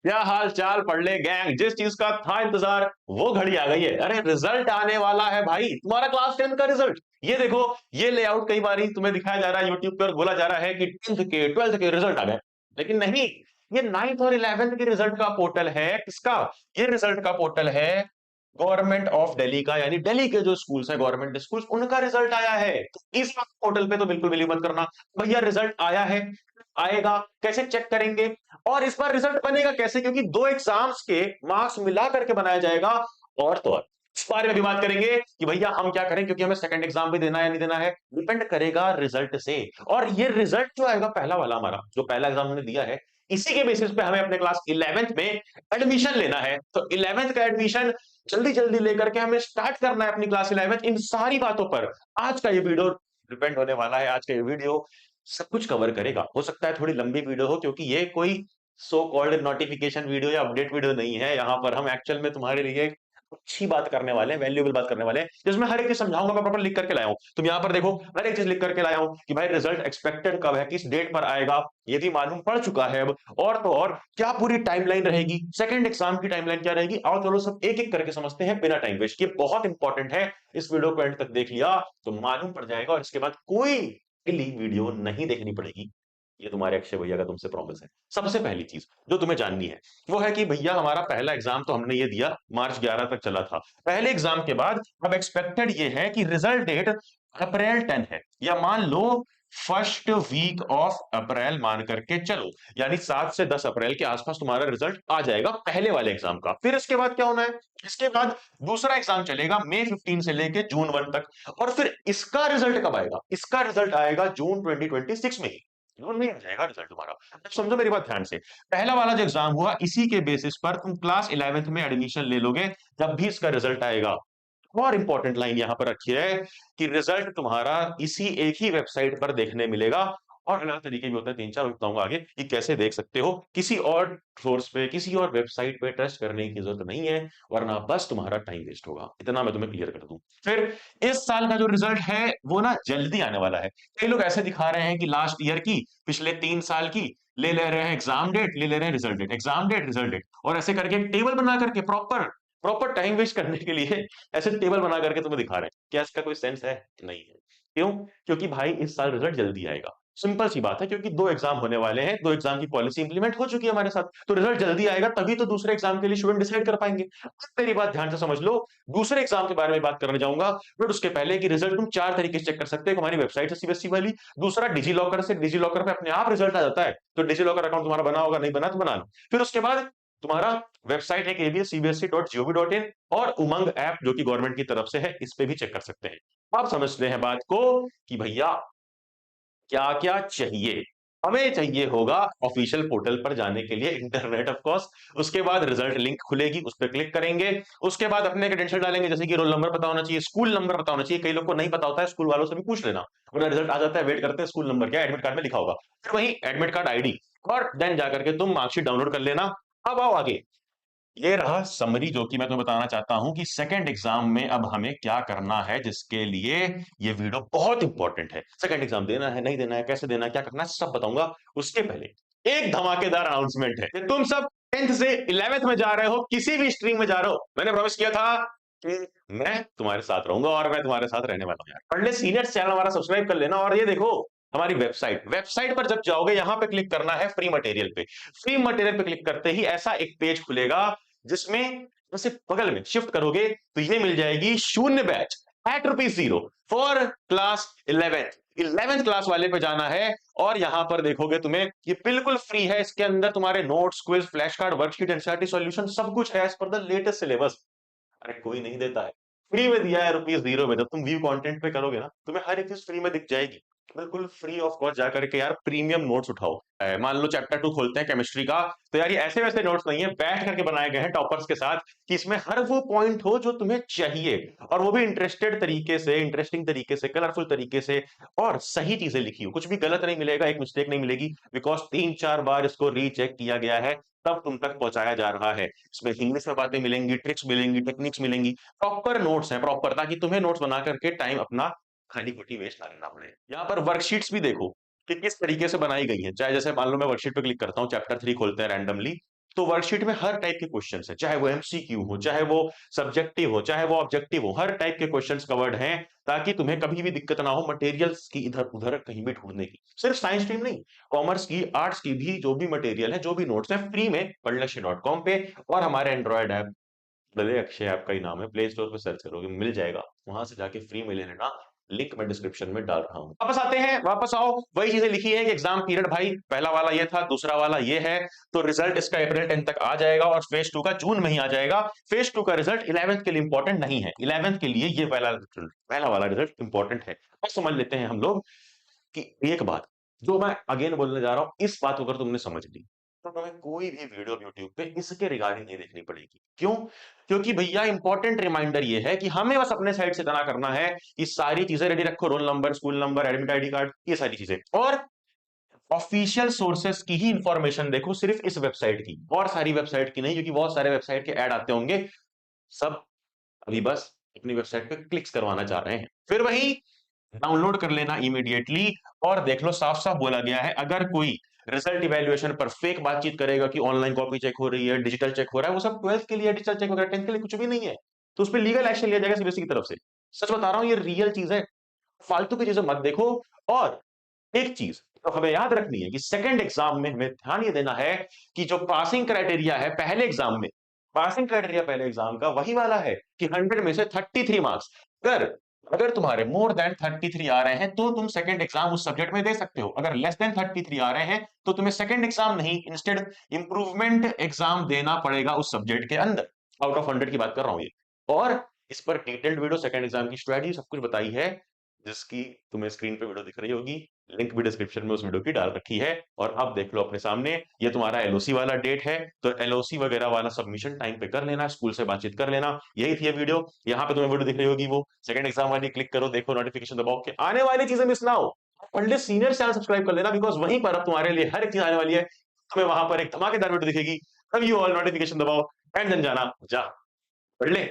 क्या हाल चाल पढ़ ले गैंग। जिस चीज का था इंतजार वो घड़ी आ गई है। अरे रिजल्ट आने वाला है भाई, तुम्हारा क्लास 10 का रिजल्ट। ये देखो, ये लेआउट कई बार तुम्हें दिखाया जा रहा है यूट्यूब पर, बोला जा रहा है कि 10th के 12th के रिजल्ट आ गए, लेकिन नहीं। ये 9th और 11th के रिजल्ट का पोर्टल है। किसका? ये रिजल्ट का पोर्टल है गवर्नमेंट ऑफ दिल्ली का, यानी दिल्ली के जो स्कूल्स हैं गवर्नमेंट स्कूल्स, उनका रिजल्ट आया है। तो इस पोर्टल पे तो बिल्कुल बिलीव मत करना। भैया रिजल्ट आया है, आएगा, कैसे चेक करेंगे? और इस बार रिजल्ट बनेगा कैसे? क्योंकि दो एग्जाम्स के मार्क्स मिला करके बनाया जाएगा। और तो और इस बारे में भी बात करेंगे कि भैया हम क्या करें, क्योंकि हमें सेकंड एग्जाम भी देना है या नहीं देना है, डिपेंड करेगा रिजल्ट से। और ये रिजल्ट जो आएगा पहला वाला, हमारा जो पहला एग्जाम हमने दिया है, इसी के बेसिस पे हमें अपने क्लास 11th में एडमिशन लेना है। तो 11th का एडमिशन जल्दी जल्दी लेकर के हमें स्टार्ट करना है अपनी क्लास 11th। इन सारी बातों पर आज का ये वीडियो डिपेंड होने वाला है। आज का ये वीडियो सब कुछ कवर करेगा। हो सकता है थोड़ी लंबी वीडियो हो, क्योंकि ये कोई सो कॉल्ड नोटिफिकेशन वीडियो या अपडेट वीडियो नहीं है। यहाँ पर हम एक्चुअल में तुम्हारे लिए अच्छी बात करने वाले हैं, वैल्यूएबल बात करने वाले हैं, जिसमें हर एक चीज समझाऊंगा। मैं प्रॉपर लिख करके लाया हूं। तुम यहाँ पर देखो, हर एक चीज लिख करके लाया हूं कि भाई रिजल्ट एक्सपेक्टेड कब है, किस डेट पर आएगा, ये भी मालूम पड़ चुका है अब। और तो और क्या पूरी टाइमलाइन रहेगी, सेकंड एग्जाम की टाइमलाइन क्या रहेगी, आओ चलो सब एक एक करके समझते हैं बिना टाइम वेस्ट किए। बहुत इंपॉर्टेंट है, इस वीडियो को एंड तक देख लिया तो मालूम पड़ जाएगा, और इसके बाद कोई वीडियो नहीं देखनी पड़ेगी। ये तुम्हारे अक्षय भैया का तुमसे प्रॉमिस है। सबसे पहली चीज जो तुम्हें जाननी है वो है कि भैया हमारा पहला एग्जाम तो हमने ये दिया, मार्च 11 तक चला था। पहले एग्जाम के बाद अब एक्सपेक्टेड ये है कि रिजल्ट डेट अप्रैल 10 है, या मान लो फर्स्ट वीक ऑफ अप्रैल मान करके चलो, यानी 7 से 10 अप्रैल के आसपास तुम्हारा रिजल्ट आ जाएगा पहले वाले एग्जाम का। फिर इसके बाद क्या होना है? इसके बाद दूसरा एग्जाम चलेगा मई 15 से लेके जून 1 तक। और फिर इसका रिजल्ट कब आएगा? इसका रिजल्ट आएगा जून 2026 में ही। जून में ही आ जाएगा रिजल्ट तुम्हारा। अब समझो मेरी बात ध्यान से, पहला वाला जो एग्जाम हुआ इसी के बेसिस पर तुम क्लास 11th में एडमिशन ले लोगे जब भी इसका रिजल्ट आएगा। और इंपॉर्टेंट लाइन यहां पर रखी है कि रिजल्ट तुम्हारा इसी एक ही वेबसाइट पर देखने मिलेगा। और अलग तरीके भी होते हैं, तीन चार बताऊंगा आगे कि कैसे देख सकते हो। किसी और सोर्स पे, किसी और वेबसाइट पे ट्रस्ट करने की जरूरत नहीं है, वरना बस तुम्हारा टाइम वेस्ट होगा। इतना मैं तुम्हें क्लियर कर दूं। फिर इस साल का जो रिजल्ट है वो ना जल्दी आने वाला है। कई लोग ऐसे दिखा रहे हैं कि लास्ट ईयर की, पिछले 3 साल की ले रहे हैं एग्जाम डेट, ले रहे हैं result date, exam date result date, और ऐसे करके टेबल बना करके प्रॉपर प्रॉपर टाइम वेस्ट करने के लिए ऐसे टेबल बना करके तुम्हें दिखा रहे हैं। क्या इसका कोई सेंस है? नहीं है। क्यों? क्योंकि भाई इस साल रिजल्ट जल्दी आएगा। सिंपल सी बात है, क्योंकि दो एग्जाम होने वाले हैं, दो एग्जाम की पॉलिसी इंप्लीमेंट हो चुकी है हमारे साथ, तो रिजल्ट जल्दी आएगा तभी तो दूसरे एग्जाम के लिए स्टूडेंट डिसाइड कर पाएंगे। अब मेरी बात ध्यान से समझ लो। दूसरे एग्जाम के बारे में बात करने जाऊंगा, बट उसके पहले कि रिजल्ट तुम 4 तरीके से चेक कर सकते हो। हमारी वेबसाइट है सीबीएसई वाली। दूसरा डिजी लॉकर से, डिजी लॉकर पे अपने आप रिजल्ट आ जाता है। तो डिजी लॉकर अकाउंट तुम्हारा बना होगा, नहीं बना तो बना लो। फिर उसके बाद तुम्हारा वेबसाइट है abscbsc.gov.in, और उमंग ऐप जो कि गवर्नमेंट की तरफ से है, इस पे भी चेक कर सकते हैं। अब समझते हैं बात को कि भैया क्या क्या चाहिए। हमें चाहिए होगा ऑफिशियल पोर्टल पर जाने के लिए इंटरनेट ऑफ कोर्स। उसके बाद रिजल्ट लिंक खुलेगी, उस पर क्लिक करेंगे। उसके बाद अपने क्रेडेंशियल डालेंगे, जैसे कि रोल नंबर पता होना चाहिए, स्कूल नंबर पता होना चाहिए। कई लोग को नहीं पता होता है, स्कूल वालों से भी पूछ लेना। उनका रिजल्ट आ जाता है, वेट करते हैं स्कूल नंबर क्या एडमिट कार्ड में लिखा होगा, फिर वही एडमिट कार्ड आईडी, और देन जाकर के तुम मार्कशीट डाउनलोड कर लेना। अब आओ आगे। ये रहा समरी जो कि मैं तुम्हें बताना चाहता हूं कि सेकंड एग्जाम में अब हमें क्या करना है, जिसके लिए ये वीडियो बहुत इंपॉर्टेंट है। सेकंड एग्जाम देना है, नहीं देना है, कैसे देना है, क्या करना है, सब बताऊंगा। उसके पहले एक धमाकेदार अनाउंसमेंट है कि तुम सब 10th से 11th में जा रहे हो, किसी भी स्ट्रीम में जा रहे हो, मैंने प्रॉमिस किया था कि मैं तुम्हारे साथ रहूंगा, और मैं तुम्हारे साथ रहने वाला हूं यार। पढ़ ले सीनियर चैनल हमारा सब्सक्राइब कर लेना। और ये देखो हमारी वेबसाइट पर जब जाओगे, यहां पे क्लिक करना है फ्री मटेरियल पे। फ्री मटेरियल पे क्लिक करते ही ऐसा एक पेज खुलेगा, जिसमें जैसे बगल में शिफ्ट करोगे तो ये मिल जाएगी शून्य batch at ₹0 for class 11th class वाले पे जाना है। और यहां पर देखोगे तुम्हें ये बिल्कुल फ्री है। इसके अंदर तुम्हारे notes, quiz, flash card, worksheet, NCERT solution सब कुछ है as per the latest syllabus. अरे कोई नहीं देता है, फ्री में दिया है ₹0 में। जब तुम व्यू कंटेंट पे करोगे ना, तुम्हें हर एक चीज फ्री में दिख जाएगी, बिल्कुल फ्री ऑफ कॉस्ट। जाकर के यार प्रीमियम नोट्स उठाओ। मान लो चैप्टर 2 खोलते हैं केमिस्ट्री का, तो यार ये ऐसे वैसे नोट्स नहीं है, बैठ करके बनाए गए हैं टॉपर्स के साथ, कि इसमें हर वो पॉइंट हो जो तुम्हें चाहिए, और वो भी इंटरेस्टेड तरीके से, इंटरेस्टिंग तरीके से, कलरफुल तरीके से, और सही चीजें लिखी हो। कुछ भी गलत नहीं मिलेगा, एक मिस्टेक नहीं मिलेगी, बिकॉज 3-4 बार इसको रीचेक किया गया है, तब तुम तक पहुंचाया जा रहा है। इसमें इंग्लिश में बातें मिलेंगी, ट्रिक्स मिलेंगी, टेक्निक्स मिलेंगी, प्रॉपर नोट्स हैं प्रॉपर, ताकि तुम्हें नोट्स बना करके टाइम अपना खाली खोटी वेस्ट ना करना पड़े। यहाँ पर वर्कशीट्स भी देखो कि किस तरीके से बनाई गई है। चाहे जैसे मान लो मैं वर्कशीट पे क्लिक करता हूँ, चैप्टर 3 खोलते हैं रैंडमली, तो वर्कशीट में हर टाइप के क्वेश्चंस है, चाहे वो एमसीक्यू हो, चाहे वो सब्जेक्टिव हो, चाहे वो ऑब्जेक्टिव हो, हर टाइप के क्वेश्चंस कवर्ड हैं, ताकि तुम्हें कभी भी दिक्कत ना हो मटेरियल्स की इधर उधर कहीं भी ढूंढने की। सिर्फ साइंस स्ट्रीम नहीं, कॉमर्स की, आर्ट्स की भी जो भी मटेरियल है, जो भी नोट्स है, फ्री में पढ़लक्ष्य.com पे और हमारे एंड्रॉयड ऐप, भले अक्षय ऐप का ही नाम है, प्ले स्टोर पे सर्च करोगे मिल जाएगा, वहां से जाके फ्री में ले लेना। लिंक मैं डिस्क्रिप्शन में डाल रहा हूं। वापस आते हैं, वापस आओ, वही चीजें लिखी है कि एग्जाम पीरियड भाई पहला वाला ये था, दूसरा वाला ये है, तो रिजल्ट इसका अप्रैल 10 तक आ जाएगा और फेज 2 का जून में ही आ जाएगा। फेज 2 का रिजल्ट 11th के लिए इंपॉर्टेंट नहीं है, 11th के लिए ये पहला वाला रिजल्ट इंपॉर्टेंट है। अब समझ लेते हैं हम लोग कि एक बात जो मैं अगेन बोलने जा रहा हूं, इस बात को अगर तुमने समझ ली तो तुम्हें कोई भी वीडियो यूट्यूब पे इसके रिगार्डिंग नहीं देखनी पड़ेगी। क्यों? क्योंकि भैया इंपॉर्टेंट रिमाइंडर ये है कि हमें बस अपने साइड से इतना करना है कि सारी चीजें रेडी रखो, roll number, school number, admit ID card, ये सारी चीजें, और ऑफिशियल सोर्सेस की ही इंफॉर्मेशन देखो, सिर्फ इस वेबसाइट की, और सारी वेबसाइट की नहीं, क्योंकि बहुत सारे वेबसाइट के ऐड आते होंगे, सब अभी बस अपनी वेबसाइट पे क्लिक्स करवाना चाह रहे हैं। फिर वही डाउनलोड कर लेना इमीडिएटली, और देख लो साफ साफ बोला गया है, अगर कोई रिजल्ट इवैल्यूएशन पर फेक बातचीत करेगा कि ऑनलाइन कॉपी चेक हो रही है, डिजिटल चेक हो रहा है, वो सब 12th के लिए डिजिटल चेक वगैरह, 10th के लिए कुछ भी नहीं है, तो उस पर लीगल एक्शन लिया जाएगा सीबीएसई की तरफ से। सच बता रहा हूं, ये रियल चीज है, फालतू की चीजें मत देखो। और एक चीज तो हमें याद रखनी है कि सेकंड एग्जाम में हमें ध्यान ये देना है कि जो पासिंग क्राइटेरिया है पहले एग्जाम में, पासिंग क्राइटेरिया पहले एग्जाम का वही वाला है कि 100 में से 33 मार्क्स। अगर अगर तुम्हारे मोर देन 33 आ रहे हैं तो तुम सेकंड एग्जाम उस सब्जेक्ट में दे सकते हो, अगर लेस देन 33 आ रहे हैं तो तुम्हें सेकंड एग्जाम नहीं, इंस्टेड इंप्रूवमेंट एग्जाम देना पड़ेगा उस सब्जेक्ट के अंदर। आउट ऑफ 100 की बात कर रहा हूं ये। और इस पर डिटेल्ड वीडियो, सेकंड एग्जाम की स्ट्रेटजी, सब कुछ बताई है, जिसकी तुम्हें स्क्रीन पे वीडियो दिख रही होगी, लिंक भी डिस्क्रिप्शन में उस वीडियो की डाल रखी है। और अब देख लो अपने सामने, ये तुम्हारा एलओसी वाला डेट है, तो एलओसी वगैरह वाला सबमिशन टाइम पे कर लेना, स्कूल से बातचीत कर लेना। यही थी ये वीडियो, यहाँ पे तुम्हें वीडियो दिख रही होगी, वो सेकंड एग्जाम वाली, क्लिक करो, देखो, नोटिफिकेशन दबाओ कि आने वाली चीजें मिस ना हो। पंडित सीनियर चैनल सब्सक्राइब कर लेना, बिकॉज वहीं पर अब तुम्हारे लिए हर एक चीज आने वाली है, तुम्हें वहां पर एक धमाकेदार वीडियो दिखेगी। तब यू ऑल नोटिफिकेशन दबाओ एंड देन जाना, जा पढ़ ले।